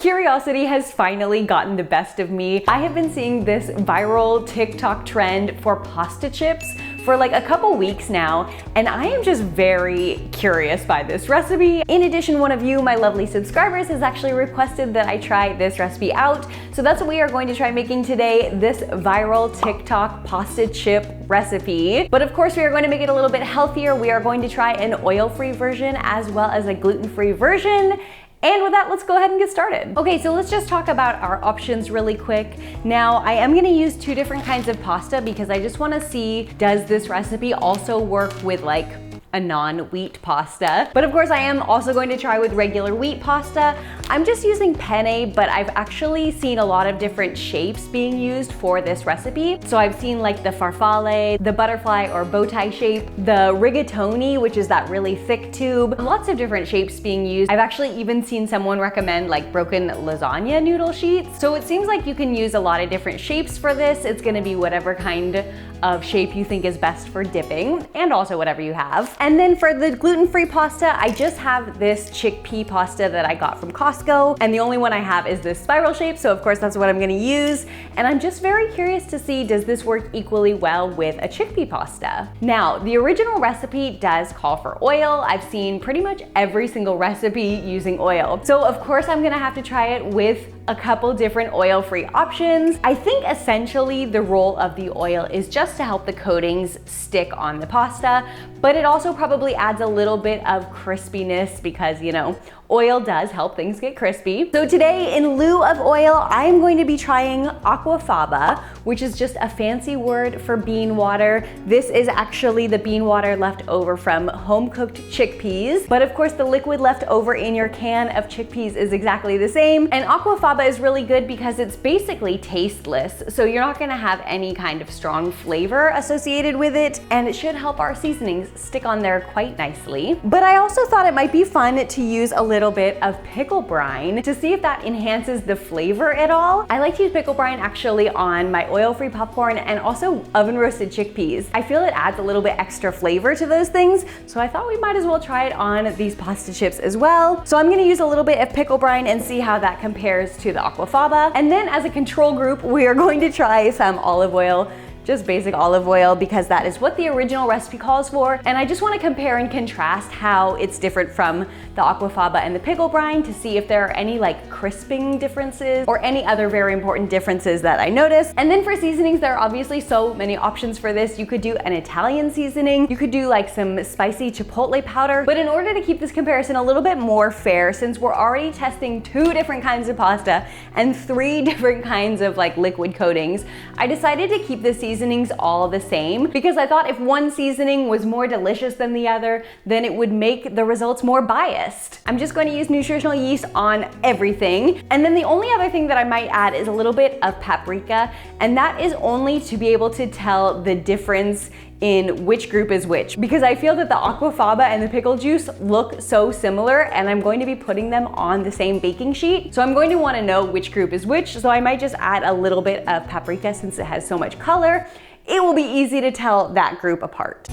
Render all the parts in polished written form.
Curiosity has finally gotten the best of me. I have been seeing this viral TikTok trend for pasta chips for like a couple weeks now, and I am just very curious by this recipe. In addition, one of you, my lovely subscribers, has actually requested that I try this recipe out. So that's what we are going to try making today, this viral TikTok pasta chip recipe. But of course, we are going to make it a little bit healthier. We are going to try an oil-free version as well as a gluten-free version. And with that, let's go ahead and get started. Okay, so let's just talk about our options really quick. Now, I am gonna use two different kinds of pasta because I just wanna see, does this recipe also work with like a non-wheat pasta? But of course, I am also going to try with regular wheat pasta. I'm just using penne, but I've actually seen a lot of different shapes being used for this recipe. So I've seen like the farfalle, the butterfly or bow tie shape, the rigatoni, which is that really thick tube. Lots of different shapes being used. I've actually even seen someone recommend like broken lasagna noodle sheets. So it seems like you can use a lot of different shapes for this. It's gonna be whatever kind of shape you think is best for dipping, and also whatever you have. And then for the gluten-free pasta, I just have this chickpea pasta that I got from Costco, and the only one I have is this spiral shape, so of course that's what I'm gonna use. And I'm just very curious to see, does this work equally well with a chickpea pasta? Now, the original recipe does call for oil. I've seen pretty much every single recipe using oil. So of course I'm gonna have to try it with a couple different oil-free options. I think essentially the role of the oil is just to help the coatings stick on the pasta, but it also probably adds a little bit of crispiness because, you know, oil does help things get crispy. So today, in lieu of oil, I'm going to be trying aquafaba, which is just a fancy word for bean water. This is actually the bean water left over from home-cooked chickpeas. But of course, the liquid left over in your can of chickpeas is exactly the same. And aquafaba is really good because it's basically tasteless. So you're not gonna have any kind of strong flavor associated with it. And it should help our seasonings stick on there quite nicely. But I also thought it might be fun to use a little bit of pickle brine to see if that enhances the flavor at all. I like to use pickle brine actually on my oil-free popcorn and also oven roasted chickpeas. I feel it adds a little bit extra flavor to those things, so I thought we might as well try it on these pasta chips as well. So I'm gonna use a little bit of pickle brine and see how that compares to the aquafaba. And then as a control group, we are going to try some olive oil. Just basic olive oil, because that is what the original recipe calls for. And I just want to compare and contrast how it's different from the aquafaba and the pickle brine to see if there are any like crisping differences or any other very important differences that I noticed. And then for seasonings, there are obviously so many options for this. You could do an Italian seasoning. You could do like some spicy chipotle powder. But in order to keep this comparison a little bit more fair, since we're already testing two different kinds of pasta and three different kinds of like liquid coatings, I decided to keep the seasonings all the same because I thought if one seasoning was more delicious than the other, then it would make the results more biased. I'm just going to use nutritional yeast on everything. And then the only other thing that I might add is a little bit of paprika, and that is only to be able to tell the difference in which group is which, because I feel that the aquafaba and the pickle juice look so similar, and I'm going to be putting them on the same baking sheet. So I'm going to want to know which group is which, so I might just add a little bit of paprika since it has so much color. It will be easy to tell that group apart.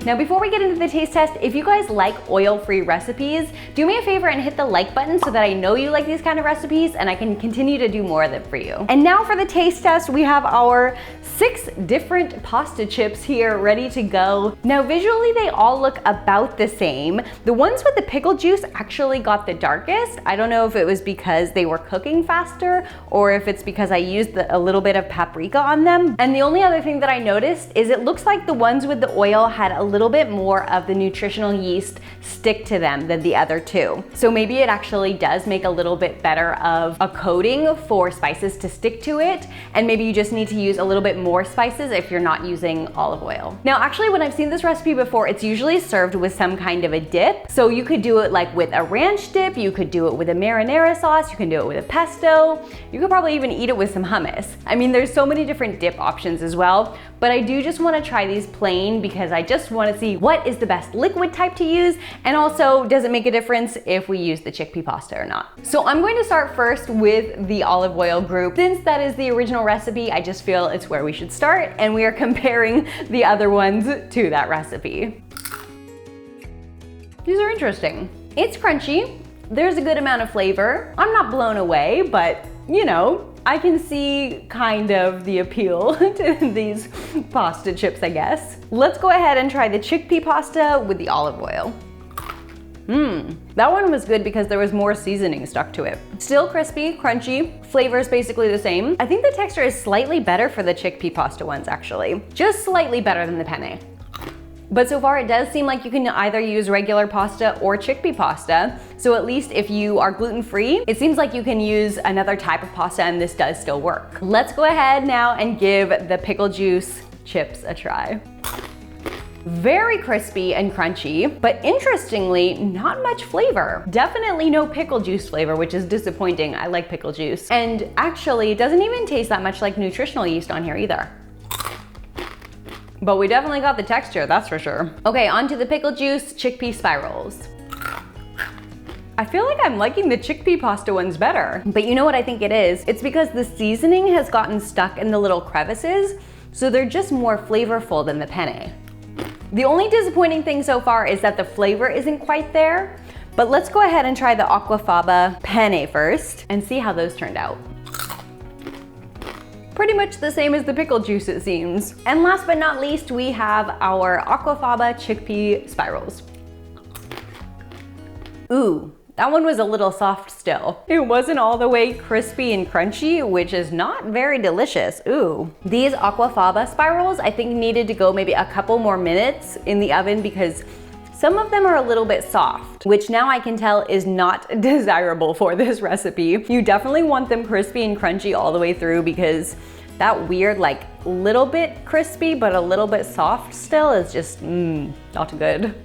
Now before we get into the taste test, if you guys like oil-free recipes, do me a favor and hit the like button so that I know you like these kind of recipes and I can continue to do more of them for you. And now for the taste test, we have our 6 different pasta chips here ready to go. Now visually they all look about the same. The ones with the pickle juice actually got the darkest. I don't know if it was because they were cooking faster or if it's because I used a little bit of paprika on them. And the only other thing that I noticed is it looks like the ones with the oil had a little bit more of the nutritional yeast stick to them than the other 2. So maybe it actually does make a little bit better of a coating for spices to stick to it, and maybe you just need to use a little bit more spices if you're not using olive oil. Now actually when I've seen this recipe before, it's usually served with some kind of a dip. So you could do it like with a ranch dip, you could do it with a marinara sauce, you can do it with a pesto, you could probably even eat it with some hummus. I mean, there's so many different dip options as well, but I do just want to try these plain because I just want to see what is the best liquid type to use, and also does it make a difference if we use the chickpea pasta or not. So I'm going to start first with the olive oil group. Since that is the original recipe, I just feel it's where we should start, and we are comparing the other ones to that recipe. These are interesting. It's crunchy. There's a good amount of flavor. I'm not blown away, but you know, I can see kind of the appeal to these pasta chips, I guess. Let's go ahead and try the chickpea pasta with the olive oil. That one was good because there was more seasoning stuck to it. Still crispy, crunchy, flavor is basically the same. I think the texture is slightly better for the chickpea pasta ones actually. Just slightly better than the penne. But so far it does seem like you can either use regular pasta or chickpea pasta. So at least if you are gluten-free, it seems like you can use another type of pasta and this does still work. Let's go ahead now and give the pickle juice chips a try. Very crispy and crunchy, but interestingly, not much flavor. Definitely no pickle juice flavor, which is disappointing. I like pickle juice. And actually, it doesn't even taste that much like nutritional yeast on here either. But we definitely got the texture, that's for sure. Okay, on to the pickle juice chickpea spirals. I feel like I'm liking the chickpea pasta ones better. But you know what I think it is? It's because the seasoning has gotten stuck in the little crevices, so they're just more flavorful than the penne. The only disappointing thing so far is that the flavor isn't quite there, but let's go ahead and try the aquafaba penne first and see how those turned out. Pretty much the same as the pickle juice, it seems. And last but not least, we have our aquafaba chickpea spirals. Ooh, that one was a little soft still. It wasn't all the way crispy and crunchy, which is not very delicious. Ooh. These aquafaba spirals, I think needed to go maybe a couple more minutes in the oven because some of them are a little bit soft, which now I can tell is not desirable for this recipe. You definitely want them crispy and crunchy all the way through because that weird, like little bit crispy, but a little bit soft still is just, not good.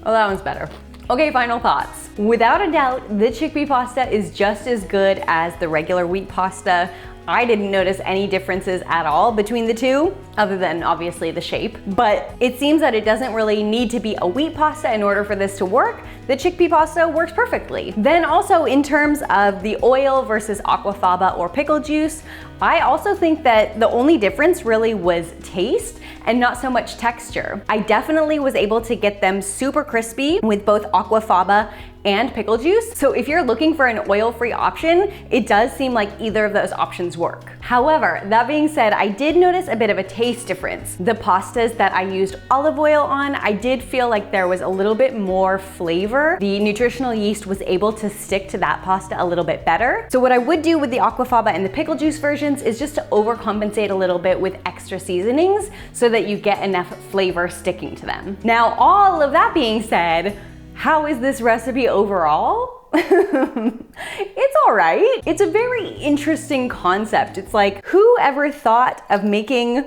Oh, that one's better. Okay, final thoughts. Without a doubt, the chickpea pasta is just as good as the regular wheat pasta. I didn't notice any differences at all between the two, other than obviously the shape. But it seems that it doesn't really need to be a wheat pasta in order for this to work. The chickpea pasta works perfectly. Then also in terms of the oil versus aquafaba or pickle juice, I also think that the only difference really was taste and not so much texture. I definitely was able to get them super crispy with both aquafaba and pickle juice. So if you're looking for an oil-free option, it does seem like either of those options work. However, that being said, I did notice a bit of a taste difference. The pastas that I used olive oil on, I did feel like there was a little bit more flavor. The nutritional yeast was able to stick to that pasta a little bit better. So what I would do with the aquafaba and the pickle juice versions is just to overcompensate a little bit with extra seasonings so that you get enough flavor sticking to them. Now, all of that being said, how is this recipe overall? It's all right. It's a very interesting concept. It's like, who ever thought of making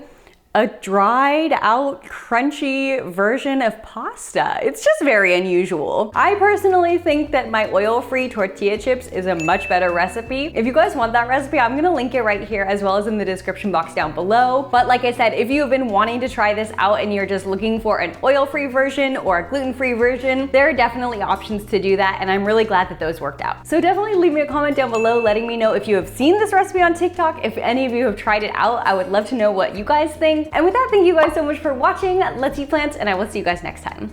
a dried out crunchy version of pasta? It's just very unusual. I personally think that my oil-free tortilla chips is a much better recipe. If you guys want that recipe, I'm gonna link it right here as well as in the description box down below. But like I said, if you have been wanting to try this out and you're just looking for an oil-free version or a gluten-free version, there are definitely options to do that, and I'm really glad that those worked out. So definitely leave me a comment down below letting me know if you have seen this recipe on TikTok. If any of you have tried it out, I would love to know what you guys think. And with that, thank you guys so much for watching Let's Eat Plants, and I will see you guys next time.